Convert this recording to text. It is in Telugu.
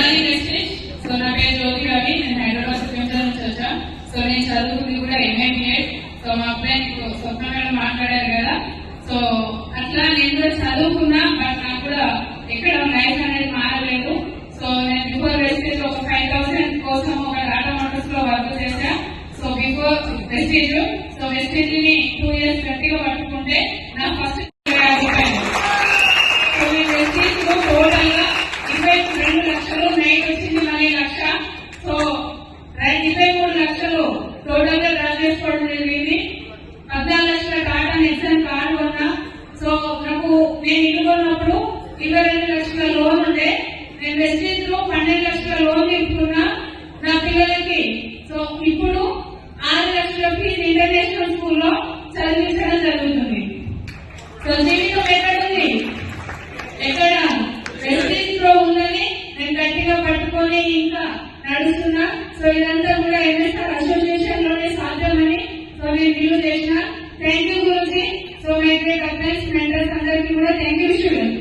Morning wastage. సో నా పేరు జ్యోతి రవి, నేను హైదరాబాద్ సికింద్రాబాద్ నుంచి వచ్చా. సో నేను చదువుకుంది కూడా MIBA. సో మా అబ్బాయి స్వప్న మేడం మాట్లాడారు కదా, సో అట్లా నేను కూడా చదువుకున్నా, బట్ నాకు కూడా ఎక్కడ లైఫ్ అనేది మారలేదు. సో నేను బిఫోర్ వెస్టేజ్ ఒక 5,000 కోసం ఒక టాటా మోటార్స్ లో వర్క్ చేశా. So before wastage, so wastage ని 2 years గట్టిగా పట్టుకుంటే నా ఫస్ట్ 20,000 రూపాయలు. సో నేను వెస్టేజ్ లో టోటల్ గా 22 లక్షలు, నైట్ వచ్చింది మళ్ళీ 1 లక్ష. సో 23 లక్షలు టోటల్ గా డ్రా చేసుకోవడం జరిగింది. 14 లక్షల టాటా నెక్సాన్ కారు కొన్నా. సో నాకు నేను ఇల్లు కొన్నప్పుడు 22 లక్షల లోన్ ఉంటే నేను వెస్టేజ్ లో 12 లక్షల లోన్ తీసుకున్నా నా పిల్లలకి. సో ఇప్పుడు 6 లక్షల ఫీజు ఇంటర్నేషనల్ స్కూల్లో చదివించడం జరుగుతుంది. సో జీవితం ఎక్కడుంది, ఎక్కడ వెస్టేజ్ లో ఉందని నేను గట్టిగా పట్టుకొని ఇంకా నడుస్తున్నా. సో ఇదంతా కూడా MSR అసోసియేషన్ లోనే సాధ్యమని సో నేను బిలీవ్ చేసిన. Thank you Guruji. So my great advice mentors అందరికీ కూడా థ్యాంక్ యూ స్టూడెంట్.